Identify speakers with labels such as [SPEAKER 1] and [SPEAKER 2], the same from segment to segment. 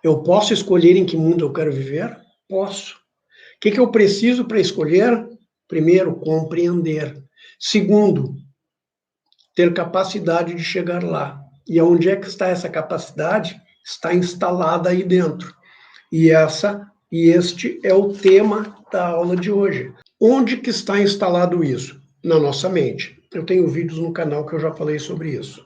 [SPEAKER 1] Eu posso escolher em que mundo eu quero viver? Posso. O que eu preciso para escolher? Primeiro, compreender. Segundo, ter capacidade de chegar lá. E onde é que está essa capacidade? Está instalada aí dentro. E este é o tema da aula de hoje. Onde que está instalado isso? Na nossa mente. Eu tenho vídeos no canal que eu já falei sobre isso.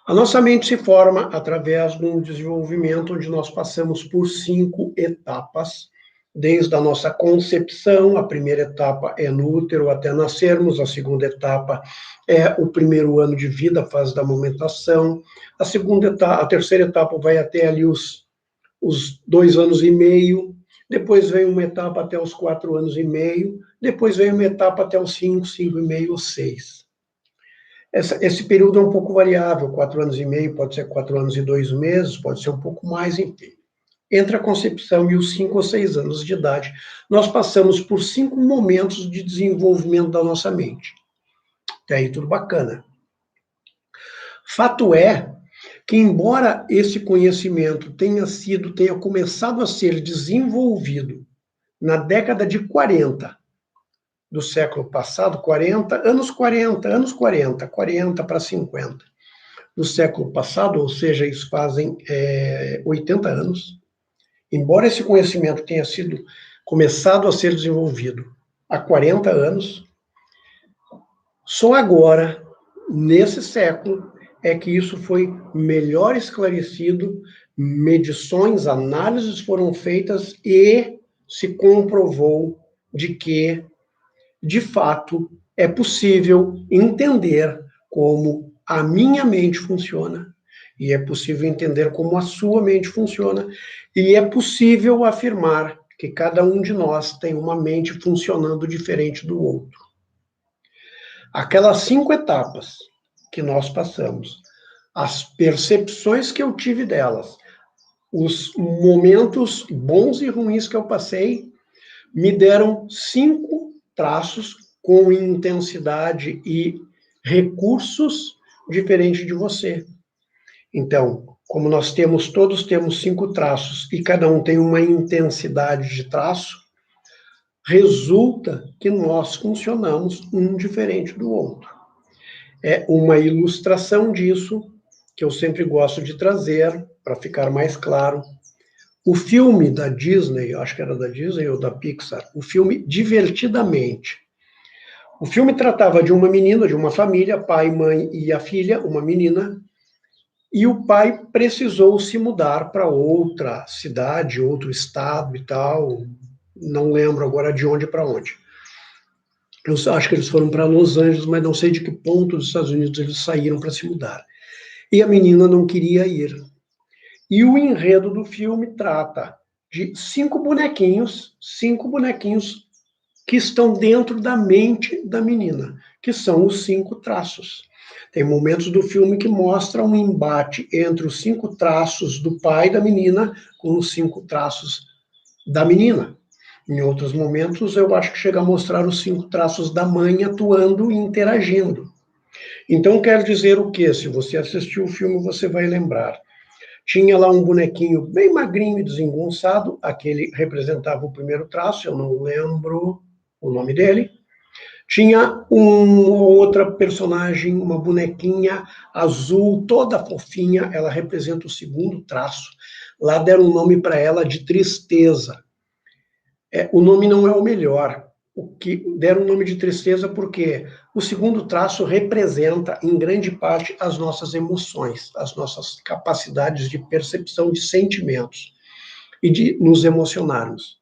[SPEAKER 1] A nossa mente se forma através de um desenvolvimento onde nós passamos por 5 etapas, desde a nossa concepção. A primeira etapa é no útero até nascermos, a segunda etapa é o primeiro ano de vida, a fase da amamentação, a terceira etapa vai até ali os 2 anos e meio, depois vem uma etapa até os 4 anos e meio, depois vem uma etapa até os 5, 5 e meio ou 6. Esse período é um pouco variável, 4 anos e meio, pode ser 4 anos e 2 meses, pode ser um pouco mais, enfim. Entre a concepção e os 5 ou 6 anos de idade, nós passamos por 5 momentos de desenvolvimento da nossa mente. Até aí tudo bacana. Fato é que, embora esse conhecimento tenha começado a ser desenvolvido na década de 40 do século passado, 40 para 50 do século passado, ou seja, isso fazem 80 anos, embora esse conhecimento tenha sido começado a ser desenvolvido há 40 anos, só agora, nesse século, é que isso foi melhor esclarecido, medições, análises foram feitas e se comprovou de que, de fato, é possível entender como a minha mente funciona, e é possível entender como a sua mente funciona, e é possível afirmar que cada um de nós tem uma mente funcionando diferente do outro. Aquelas 5 etapas que nós passamos, as percepções que eu tive delas, os momentos bons e ruins que eu passei, me deram 5 traços com intensidade e recursos diferentes de você. Então, como todos temos 5 traços e cada um tem uma intensidade de traço, resulta que nós funcionamos um diferente do outro. É uma ilustração disso que eu sempre gosto de trazer, para ficar mais claro. O filme da Disney, acho que era da Disney ou da Pixar, o filme Divertidamente. O filme tratava de uma menina, de uma família, pai, mãe e a filha, uma menina, e o pai precisou se mudar para outra cidade, outro estado e tal, não lembro agora de onde para onde. Eu acho que eles foram para Los Angeles, mas não sei de que ponto dos Estados Unidos eles saíram para se mudar. E a menina não queria ir. E o enredo do filme trata de 5 bonequinhos que estão dentro da mente da menina, que são os 5 traços. Tem momentos do filme que mostram um embate entre os 5 traços do pai da menina com os 5 traços da menina. Em outros momentos, eu acho que chega a mostrar os 5 traços da mãe atuando e interagindo. Então, quer dizer o quê? Se você assistiu o filme, você vai lembrar. Tinha lá um bonequinho bem magrinho e desengonçado, aquele representava o primeiro traço, eu não lembro o nome dele. Tinha uma outra personagem, uma bonequinha azul, toda fofinha, ela representa o segundo traço. Lá deram um nome para ela de Tristeza. O nome não é o melhor. O que deram o nome de Tristeza porque o segundo traço representa, em grande parte, as nossas emoções, as nossas capacidades de percepção de sentimentos e de nos emocionarmos.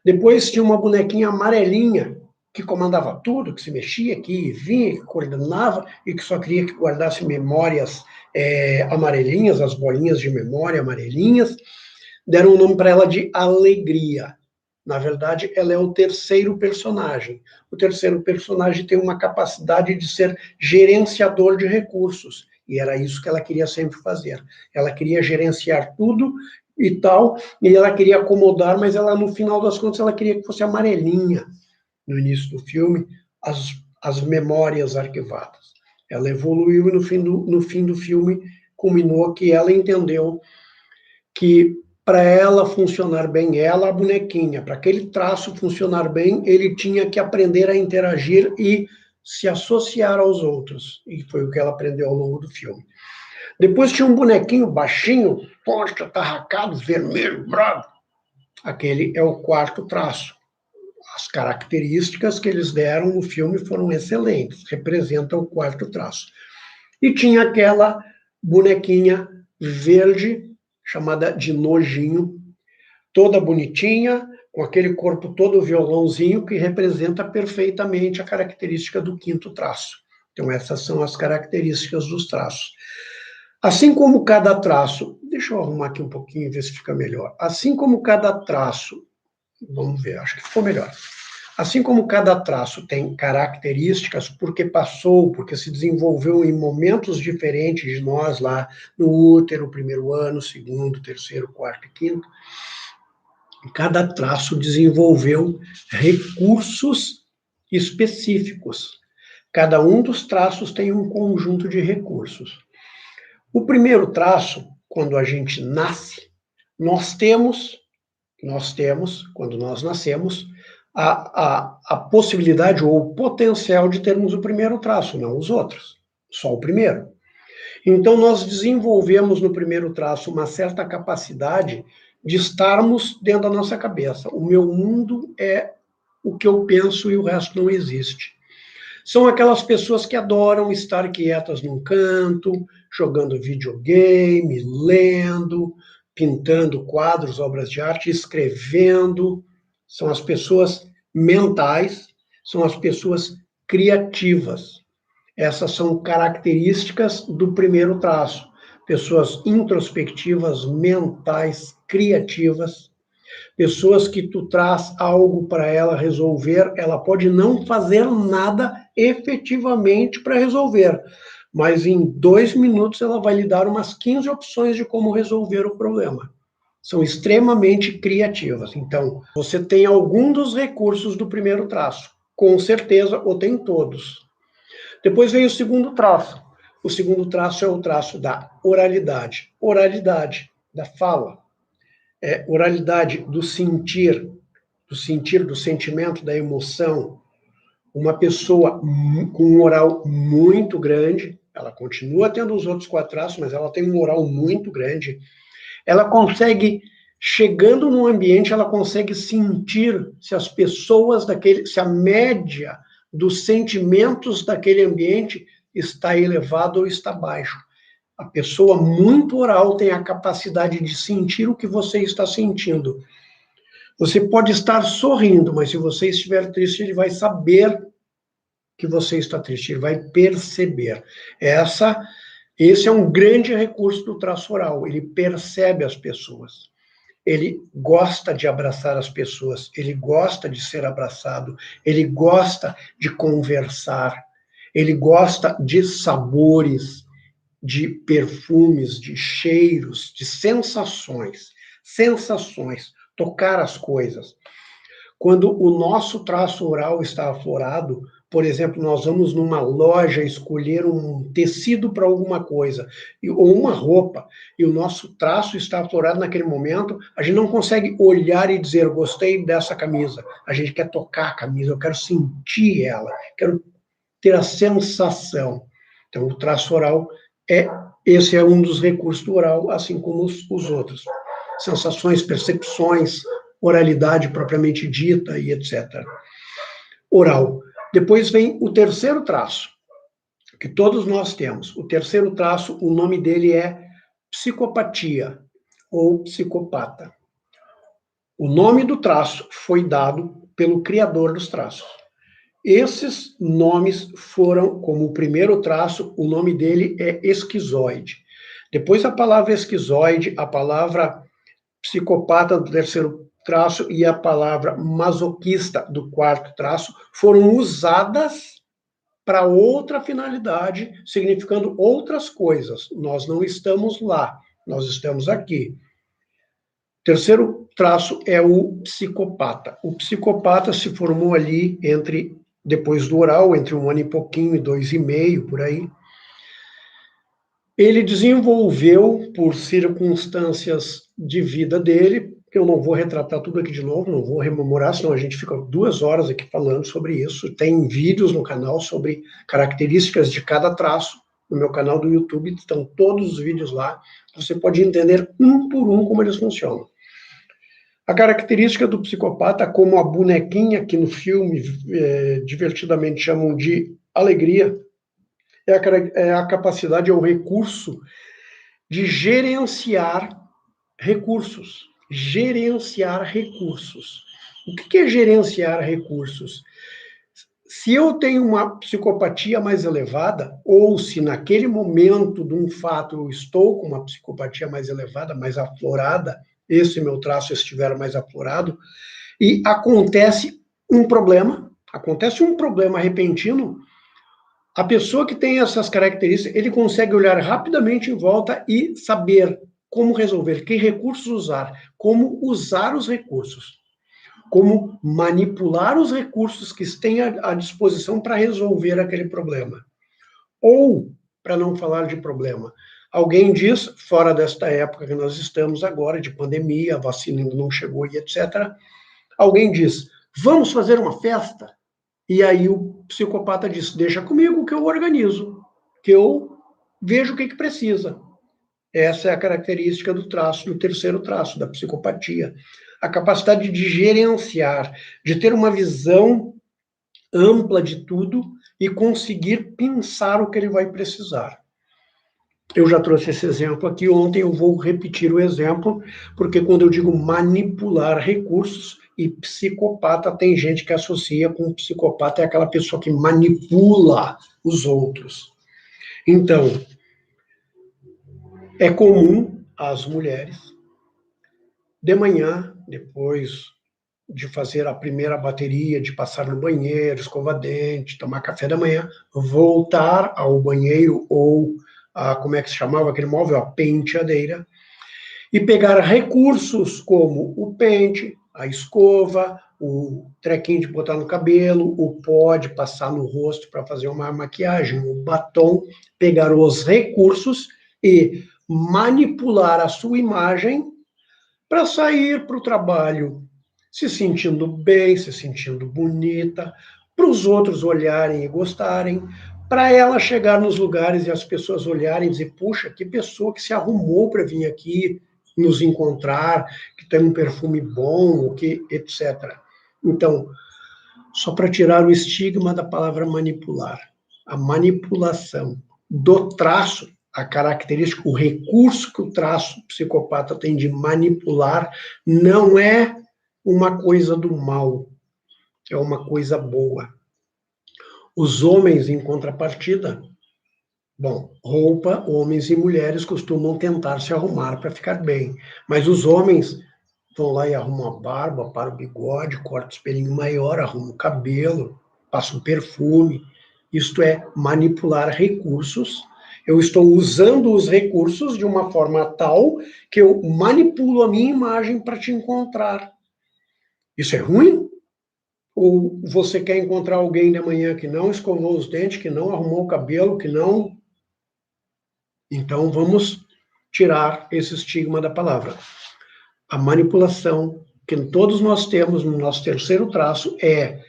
[SPEAKER 1] Depois tinha uma bonequinha amarelinha que comandava tudo, que se mexia, que vinha, que coordenava e que só queria que guardasse memórias amarelinhas, as bolinhas de memória amarelinhas. Deram o nome para ela de Alegria. Na verdade, ela é o terceiro personagem. O terceiro personagem tem uma capacidade de ser gerenciador de recursos. E era isso que ela queria sempre fazer. Ela queria gerenciar tudo e tal, e ela queria acomodar, mas ela, no final das contas, ela queria que fosse amarelinha, no início do filme, as memórias arquivadas. Ela evoluiu e no fim do filme culminou que ela entendeu que para ela funcionar bem, ela, a bonequinha, para aquele traço funcionar bem, ele tinha que aprender a interagir e se associar aos outros. E foi o que ela aprendeu ao longo do filme. Depois tinha um bonequinho baixinho, forte, atarracado, vermelho, bravo. Aquele é o quarto traço. As características que eles deram no filme foram excelentes, representam o quarto traço. E tinha aquela bonequinha verde, chamada de Nojinho, toda bonitinha, com aquele corpo todo violãozinho, que representa perfeitamente a característica do quinto traço. Então, essas são as características dos traços. Assim como cada traço, deixa eu arrumar aqui um pouquinho e ver se fica melhor. Assim como cada traço, vamos ver, acho que ficou melhor. Assim como cada traço tem características, porque passou, porque se desenvolveu em momentos diferentes de nós lá no útero, primeiro ano, segundo, terceiro, quarto e quinto, cada traço desenvolveu recursos específicos. Cada um dos traços tem um conjunto de recursos. O primeiro traço, quando a gente nasce, nós temos, quando nós nascemos, a possibilidade ou o potencial de termos o primeiro traço, não os outros, só o primeiro. Então, nós desenvolvemos no primeiro traço uma certa capacidade de estarmos dentro da nossa cabeça. O meu mundo é o que eu penso e o resto não existe. São aquelas pessoas que adoram estar quietas num canto, jogando videogame, lendo, pintando quadros, obras de arte, escrevendo. São as pessoas mentais, são as pessoas criativas. Essas são características do primeiro traço. Pessoas introspectivas, mentais, criativas. Pessoas que tu traz algo para ela resolver, ela pode não fazer nada efetivamente para resolver, mas em 2 minutos ela vai lhe dar umas 15 opções de como resolver o problema. São extremamente criativas. Então, você tem algum dos recursos do primeiro traço, com certeza, ou tem todos. Depois vem o segundo traço. O segundo traço é o traço da oralidade. Oralidade da fala. Oralidade do sentir, do sentimento, da emoção. Uma pessoa com um oral muito grande, ela continua tendo os outros 4 traços, mas ela tem um oral muito grande. Ela consegue, chegando num ambiente, ela consegue sentir se as pessoas se a média dos sentimentos daquele ambiente está elevado ou está baixo. A pessoa muito oral tem a capacidade de sentir o que você está sentindo. Você pode estar sorrindo, mas se você estiver triste, ele vai saber que você está triste, ele vai perceber. Esse é um grande recurso do traço oral, ele percebe as pessoas. Ele gosta de abraçar as pessoas, ele gosta de ser abraçado, ele gosta de conversar, ele gosta de sabores, de perfumes, de cheiros, de sensações, tocar as coisas. Quando o nosso traço oral está aflorado, por exemplo, nós vamos numa loja escolher um tecido para alguma coisa, ou uma roupa, e o nosso traço está aflorado naquele momento, a gente não consegue olhar e dizer, gostei dessa camisa. A gente quer tocar a camisa, eu quero sentir ela, quero ter a sensação. Então, o traço oral esse é um dos recursos do oral, assim como os outros. Sensações, percepções, oralidade propriamente dita e etc. Oral. Depois vem o terceiro traço, que todos nós temos. O terceiro traço, o nome dele é psicopatia, ou psicopata. O nome do traço foi dado pelo criador dos traços. Esses nomes foram, como o primeiro traço, o nome dele é esquizoide. Depois a palavra esquizoide, a palavra psicopata do terceiro traço e a palavra masoquista do quarto traço foram usadas para outra finalidade, significando outras coisas. Nós não estamos lá, nós estamos aqui. O terceiro traço é o psicopata. O psicopata se formou ali depois do oral, entre 1 ano e pouquinho e 2 e meio, por aí. Ele desenvolveu, por circunstâncias de vida dele, que eu não vou retratar tudo aqui de novo, não vou rememorar, senão a gente fica 2 horas aqui falando sobre isso. Tem vídeos no canal sobre características de cada traço. No meu canal do YouTube estão todos os vídeos lá. Você pode entender um por um como eles funcionam. A característica do psicopata, como a bonequinha que no filme divertidamente chamam de alegria, é a capacidade, é o recurso de gerenciar recursos. Gerenciar recursos. O que é gerenciar recursos? Se eu tenho uma psicopatia mais elevada, ou se naquele momento de um fato eu estou com uma psicopatia mais elevada, mais aflorada, esse meu traço estiver mais aflorado, e acontece um problema repentino, a pessoa que tem essas características, ele consegue olhar rapidamente em volta e saber como resolver, que recursos usar, como usar os recursos, como manipular os recursos que têm à disposição para resolver aquele problema. Ou, para não falar de problema, alguém diz, fora desta época que nós estamos agora, de pandemia, a vacina ainda não chegou e etc., alguém diz, vamos fazer uma festa? E aí o psicopata diz, deixa comigo que eu organizo, que eu vejo o que precisa. Essa é a característica do traço, do terceiro traço, da psicopatia. A capacidade de gerenciar, de ter uma visão ampla de tudo e conseguir pensar o que ele vai precisar. Eu já trouxe esse exemplo aqui ontem, eu vou repetir o exemplo, porque quando eu digo manipular recursos e psicopata, tem gente que associa com psicopata é aquela pessoa que manipula os outros. Então, é comum as mulheres, de manhã, depois de fazer a primeira bateria, de passar no banheiro, escovar dente, tomar café da manhã, voltar ao banheiro ou como é que se chamava aquele móvel? A penteadeira, e pegar recursos como o pente, a escova, o trequinho de botar no cabelo, o pó de passar no rosto para fazer uma maquiagem, o batom, pegar os recursos e manipular a sua imagem para sair para o trabalho se sentindo bem, se sentindo bonita, para os outros olharem e gostarem, para ela chegar nos lugares e as pessoas olharem e dizer, puxa, que pessoa que se arrumou para vir aqui nos encontrar, que tem um perfume bom, que, etc. Então, só para tirar o estigma da palavra manipular, a manipulação do traço, a característica, o recurso que o traço psicopata tem de manipular, não é uma coisa do mal, é uma coisa boa. Os homens, em contrapartida, bom, roupa, homens e mulheres costumam tentar se arrumar para ficar bem, mas os homens vão lá e arrumam a barba, para o bigode, corta o espelhinho maior, arrumam o cabelo, passam perfume. Isto é manipular recursos. Eu estou usando os recursos de uma forma tal que eu manipulo a minha imagem para te encontrar. Isso é ruim? Ou você quer encontrar alguém de manhã que não escovou os dentes, que não arrumou o cabelo, que não... Então, vamos tirar esse estigma da palavra. A manipulação que todos nós temos no nosso terceiro traço é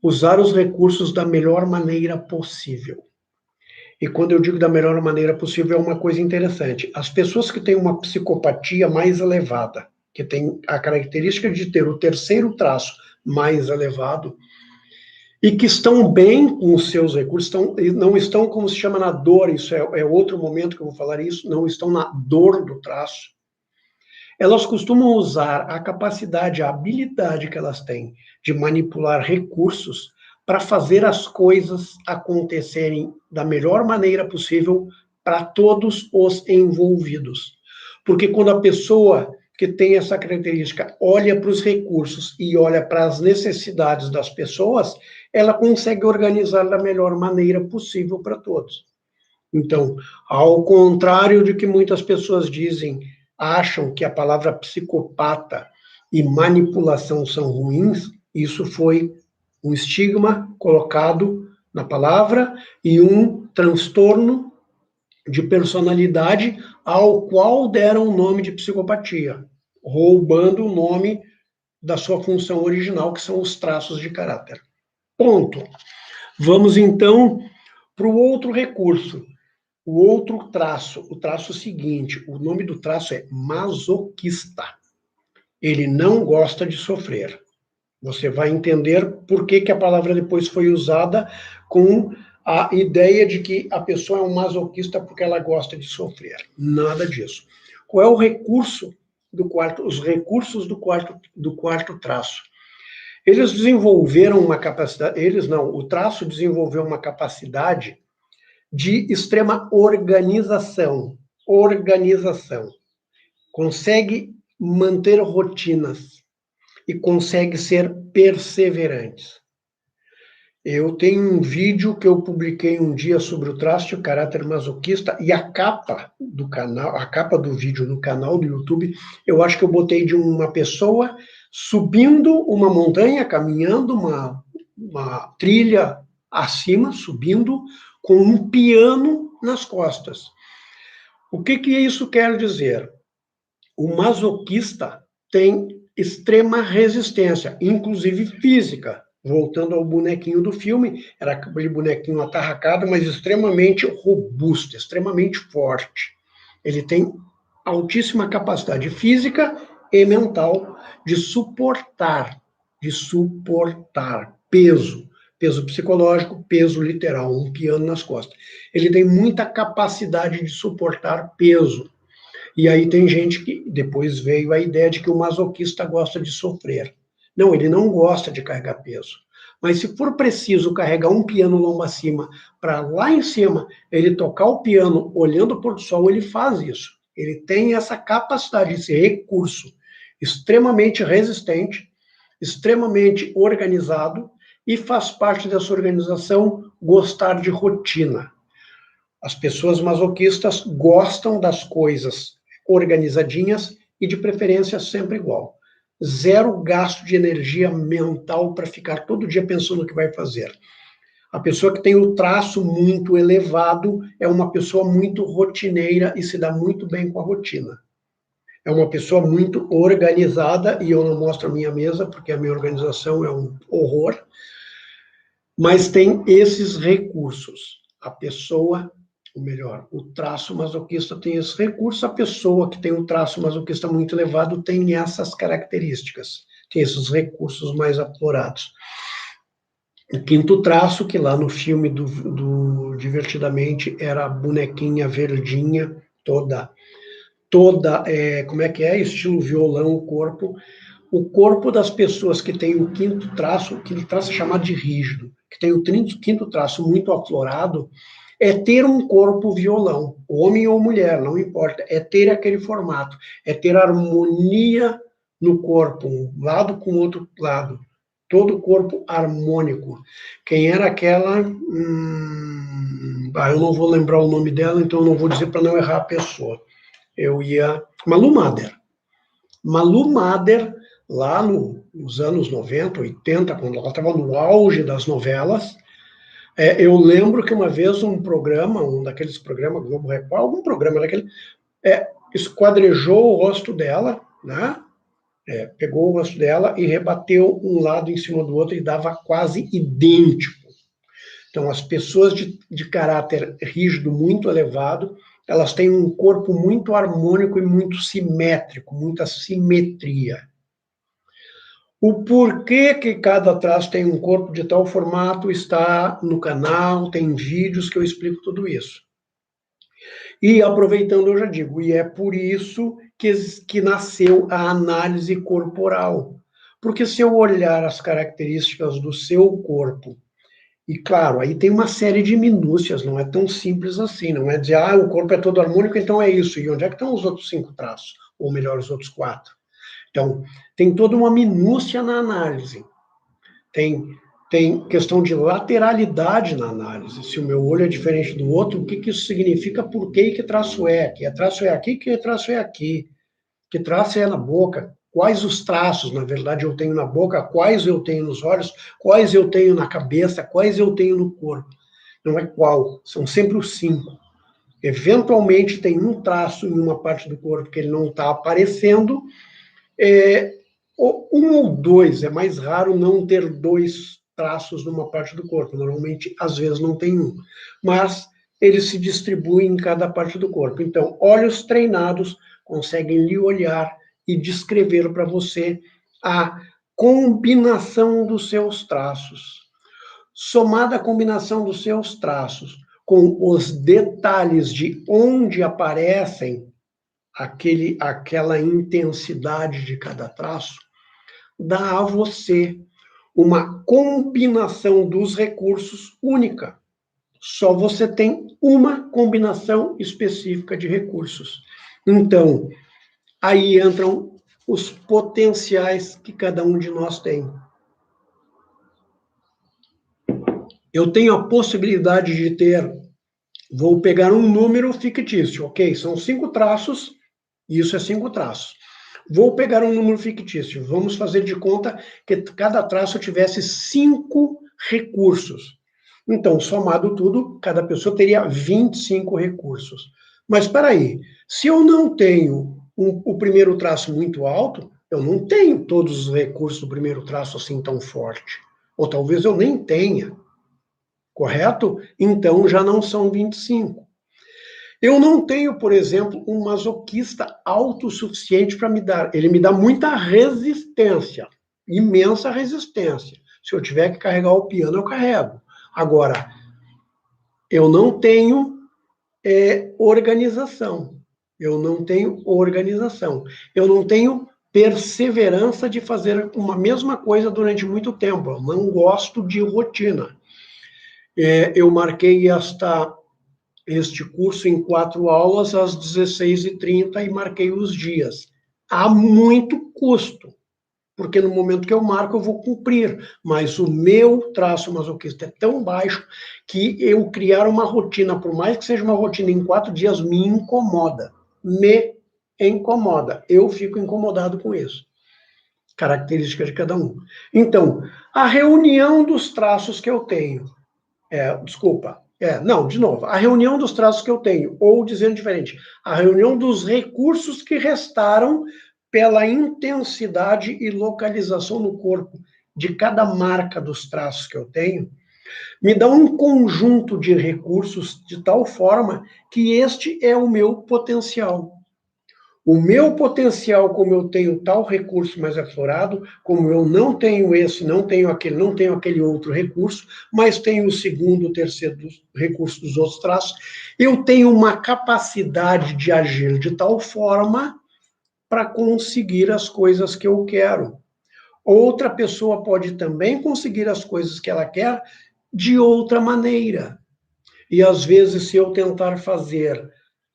[SPEAKER 1] usar os recursos da melhor maneira possível. E quando eu digo da melhor maneira possível, é uma coisa interessante. As pessoas que têm uma psicopatia mais elevada, que tem a característica de ter o terceiro traço mais elevado, e que estão bem com os seus recursos, não estão, como se chama, na dor, isso é outro momento que eu vou falar isso, não estão na dor do traço, elas costumam usar a capacidade, a habilidade que elas têm de manipular recursos para fazer as coisas acontecerem da melhor maneira possível para todos os envolvidos. Porque quando a pessoa que tem essa característica olha para os recursos e olha para as necessidades das pessoas, ela consegue organizar da melhor maneira possível para todos. Então, ao contrário de que muitas pessoas dizem, acham que a palavra psicopata e manipulação são ruins, isso foi um estigma colocado na palavra e um transtorno de personalidade ao qual deram o nome de psicopatia, roubando o nome da sua função original, que são os traços de caráter. Ponto. Vamos, então, para o outro recurso, o outro traço, o traço seguinte. O nome do traço é masoquista. Ele não gosta de sofrer. Você vai entender por que a palavra depois foi usada com a ideia de que a pessoa é um masoquista porque ela gosta de sofrer. Nada disso. Qual é o recurso do quarto, os recursos do quarto traço? Eles desenvolveram uma capacidade, o traço desenvolveu uma capacidade de extrema organização. Organização. Consegue manter rotinas e consegue ser perseverantes. Eu tenho um vídeo que eu publiquei um dia sobre o traço de caráter masoquista, e a capa do canal, a capa do vídeo no canal do YouTube, eu acho que eu botei de uma pessoa subindo uma montanha, caminhando uma trilha acima, subindo, com um piano nas costas. O que isso quer dizer? O masoquista tem extrema resistência, inclusive física. Voltando ao bonequinho do filme, era aquele bonequinho atarracado, mas extremamente robusto, extremamente forte. Ele tem altíssima capacidade física e mental de suportar peso, peso psicológico, peso literal, um piano nas costas. Ele tem muita capacidade de suportar peso. E aí tem gente que depois veio a ideia de que o masoquista gosta de sofrer. Não, ele não gosta de carregar peso. Mas se for preciso carregar um piano lomba acima para lá em cima, ele tocar o piano olhando o pôr do sol, ele faz isso. Ele tem essa capacidade, esse recurso extremamente resistente, extremamente organizado, e faz parte dessa organização gostar de rotina. As pessoas masoquistas gostam das coisas organizadinhas e, de preferência, sempre igual. Zero gasto de energia mental para ficar todo dia pensando o que vai fazer. A pessoa que tem o traço muito elevado é uma pessoa muito rotineira e se dá muito bem com a rotina. É uma pessoa muito organizada, e eu não mostro a minha mesa porque a minha organização é um horror, mas tem esses recursos. A pessoa, ou melhor, o traço masoquista tem esses recursos, a pessoa que tem um traço masoquista muito elevado tem essas características, tem esses recursos mais aflorados. O quinto traço, que lá no filme do Divertidamente era a bonequinha verdinha, toda como é que é? Estilo violão, o corpo das pessoas que tem o quinto traço, aquele traço é chamado de rígido, que tem o quinto traço muito aflorado, é ter um corpo violão, homem ou mulher, não importa, é ter aquele formato, é ter harmonia no corpo, um lado com o outro lado, todo o corpo harmônico. Quem era aquela? Eu não vou lembrar o nome dela, então eu não vou dizer para não errar a pessoa. Malu Mader. Malu Mader, lá nos anos 90, 80, quando ela estava no auge das novelas, eu lembro que uma vez um daqueles programas, Globo Record, algum programa daquele, esquadrejou o rosto dela, né? Pegou o rosto dela e rebateu um lado em cima do outro e dava quase idêntico. Então, as pessoas de caráter rígido muito elevado, elas têm um corpo muito harmônico e muito simétrico, muita simetria. O porquê que cada traço tem um corpo de tal formato está no canal, tem vídeos que eu explico tudo isso. E aproveitando, eu já digo, e é por isso que nasceu a análise corporal. Porque se eu olhar as características do seu corpo, e claro, aí tem uma série de minúcias, não é tão simples assim, não é dizer, o corpo é todo harmônico, então é isso. E onde é que estão os outros 5 traços? Ou melhor, os outros 4? Então, tem toda uma minúcia na análise. Tem questão de lateralidade na análise. Se o meu olho é diferente do outro, o que isso significa, por que traço é? Que traço é aqui, que traço é aqui? Que traço é na boca? Quais os traços, na verdade, eu tenho na boca? Quais eu tenho nos olhos? Quais eu tenho na cabeça? Quais eu tenho no corpo? Não é qual, são sempre os 5. Eventualmente tem um traço em uma parte do corpo que ele não está aparecendo, um ou dois, é mais raro não ter dois traços numa parte do corpo, normalmente, às vezes, não tem um, mas eles se distribuem em cada parte do corpo. Então, olhos treinados conseguem lhe olhar e descrever para você a combinação dos seus traços. Somada a combinação dos seus traços com os detalhes de onde aparecem aquela intensidade de cada traço, dá a você uma combinação dos recursos única. Só você tem uma combinação específica de recursos. Então, aí entram os potenciais que cada um de nós tem. Eu tenho a possibilidade de ter, vou pegar um número fictício, ok? São 5 traços, isso é 5 traços. Vou pegar um número fictício, vamos fazer de conta que cada traço tivesse 5 recursos. Então, somado tudo, cada pessoa teria 25 recursos. Mas, espera aí, se eu não tenho o primeiro traço muito alto, eu não tenho todos os recursos do primeiro traço assim tão forte. Ou talvez eu nem tenha, correto? Então, já não são 25. Eu não tenho, por exemplo, um masoquista autossuficiente para me dar. Ele me dá muita resistência, imensa resistência. Se eu tiver que carregar o piano, eu carrego. Agora, eu não tenho organização. Eu não tenho organização. Eu não tenho perseverança de fazer uma mesma coisa durante muito tempo. Eu não gosto de rotina. Eu marquei este curso em 4 aulas às 16h30 e marquei os dias. Há muito custo, porque no momento que eu marco eu vou cumprir, mas o meu traço masoquista é tão baixo que eu criar uma rotina, por mais que seja uma rotina em 4 dias, me incomoda. Me incomoda. Eu fico incomodado com isso. Característica de cada um. Então, a reunião dos traços que eu tenho, de novo, a reunião dos traços que eu tenho, ou dizendo diferente, a reunião dos recursos que restaram pela intensidade e localização no corpo de cada marca dos traços que eu tenho, me dá um conjunto de recursos de tal forma que este é o meu potencial. O meu potencial, como eu tenho tal recurso mais aflorado, como eu não tenho esse, não tenho aquele outro recurso, mas tenho o segundo, o terceiro recurso dos outros traços, eu tenho uma capacidade de agir de tal forma para conseguir as coisas que eu quero. Outra pessoa pode também conseguir as coisas que ela quer de outra maneira. E às vezes, se eu tentar fazer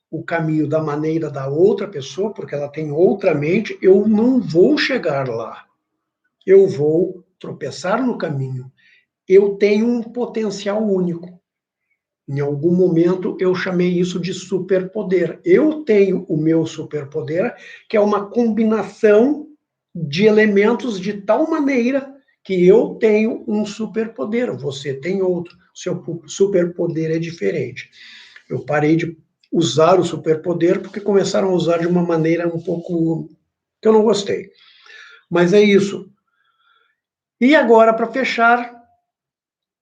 [SPEAKER 1] o caminho da maneira da outra pessoa, porque ela tem outra mente, eu não vou chegar lá. Eu vou tropeçar no caminho. Eu tenho um potencial único. Em algum momento eu chamei isso de superpoder. Eu tenho o meu superpoder, que é uma combinação de elementos de tal maneira que eu tenho um superpoder, você tem outro. Seu superpoder é diferente. Eu parei de usar o superpoder porque começaram a usar de uma maneira um pouco que eu não gostei. Mas é isso. E agora, para fechar,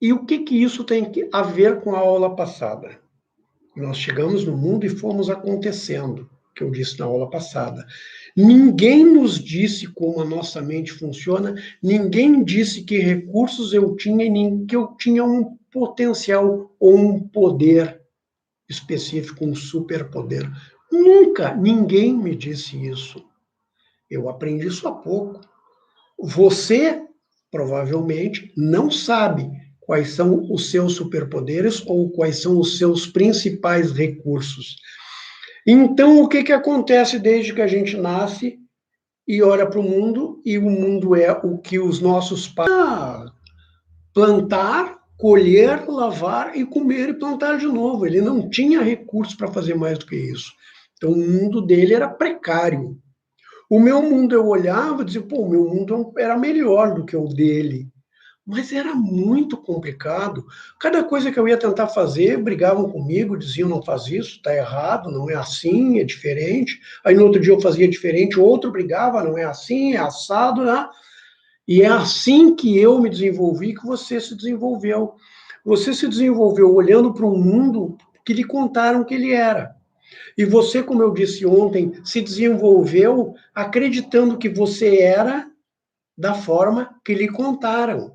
[SPEAKER 1] e o que isso tem a ver com a aula passada? Nós chegamos no mundo e fomos acontecendo, que eu disse na aula passada. Ninguém nos disse como a nossa mente funciona, ninguém disse que recursos eu tinha e nem que eu tinha um potencial ou um poder específico, um superpoder. Nunca ninguém me disse isso. Eu aprendi isso há pouco. Você, provavelmente, não sabe quais são os seus superpoderes ou quais são os seus principais recursos. Então, o que acontece desde que a gente nasce e olha para o mundo, e o mundo é o que os nossos pais... plantar, colher, lavar e comer e plantar de novo. Ele não tinha recursos para fazer mais do que isso. Então, o mundo dele era precário. O meu mundo eu olhava e dizia, o meu mundo era melhor do que o dele. Mas era muito complicado. Cada coisa que eu ia tentar fazer, brigavam comigo, diziam, não faz isso, está errado, não é assim, é diferente. Aí no outro dia eu fazia diferente, outro brigava, não é assim, é assado, né? E é assim que eu me desenvolvi, que você se desenvolveu. Você se desenvolveu olhando para um mundo que lhe contaram que ele era. E você, como eu disse ontem, se desenvolveu acreditando que você era da forma que lhe contaram.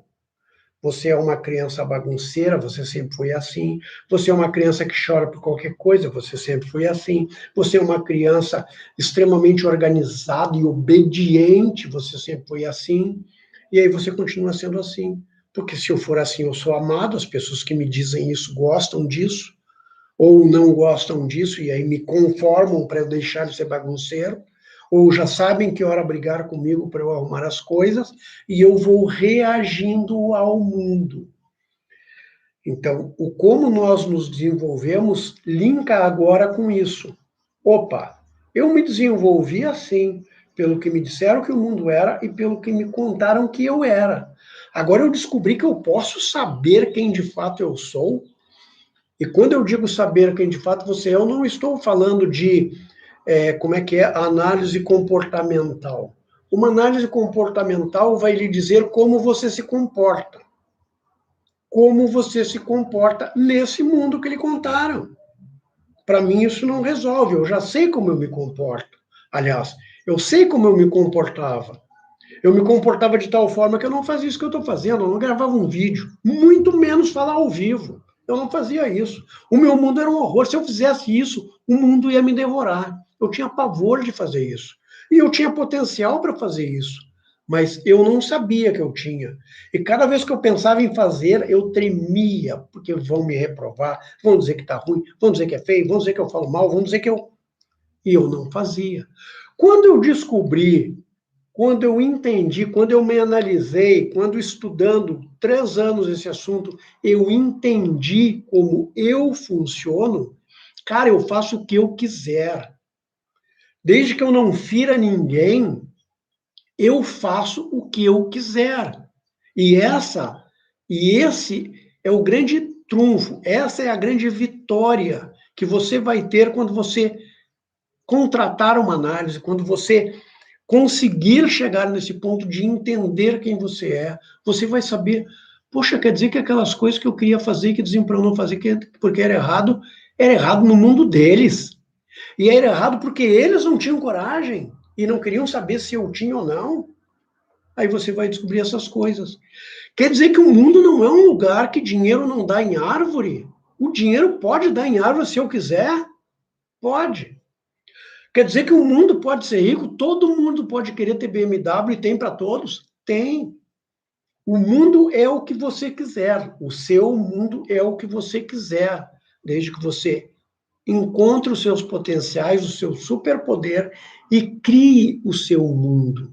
[SPEAKER 1] Você é uma criança bagunceira, você sempre foi assim. Você é uma criança que chora por qualquer coisa, você sempre foi assim. Você é uma criança extremamente organizada e obediente, você sempre foi assim. E aí você continua sendo assim. Porque se eu for assim, eu sou amado, as pessoas que me dizem isso gostam disso, ou não gostam disso, e aí me conformam para eu deixar de ser bagunceiro, ou já sabem que hora brigar comigo para eu arrumar as coisas, e eu vou reagindo ao mundo. Então, o como nós nos desenvolvemos linka agora com isso. Opa, eu me desenvolvi assim, pelo que me disseram que o mundo era e pelo que me contaram que eu era. Agora eu descobri que eu posso saber quem de fato eu sou. E quando eu digo saber quem de fato você é, eu não estou falando de, como é que é, análise comportamental. Uma análise comportamental vai lhe dizer como você se comporta. Como você se comporta nesse mundo que lhe contaram. Para mim, isso não resolve. Eu já sei como eu me comporto. Aliás, eu sei como eu me comportava. Eu me comportava de tal forma que eu não fazia isso que eu estou fazendo. Eu não gravava um vídeo, muito menos falar ao vivo. Eu não fazia isso. O meu mundo era um horror. Se eu fizesse isso, o mundo ia me devorar. Eu tinha pavor de fazer isso. E eu tinha potencial para fazer isso. Mas eu não sabia que eu tinha. E cada vez que eu pensava em fazer, eu tremia, porque vão me reprovar, vão dizer que está ruim, vão dizer que é feio, vão dizer que eu falo mal, vão dizer que eu. E eu não fazia. Quando eu descobri, quando eu entendi, quando eu me analisei, quando estudando 3 anos esse assunto, eu entendi como eu funciono, cara, eu faço o que eu quiser. Desde que eu não fira ninguém, eu faço o que eu quiser. E esse é o grande trunfo, essa é a grande vitória que você vai ter quando você contratar uma análise, quando você conseguir chegar nesse ponto de entender quem você vai saber, poxa, quer dizer que aquelas coisas que eu queria fazer, que diziam para eu não fazer, porque era errado no mundo deles. E era errado porque eles não tinham coragem e não queriam saber se eu tinha ou não. Aí você vai descobrir essas coisas. Quer dizer que o mundo não é um lugar que dinheiro não dá em árvore? O dinheiro pode dar em árvore se eu quiser? Pode. Quer dizer que o mundo pode ser rico? Todo mundo pode querer ter BMW e tem para todos? Tem. O mundo é o que você quiser. O seu mundo é o que você quiser. Desde que você encontre os seus potenciais, o seu superpoder e crie o seu mundo.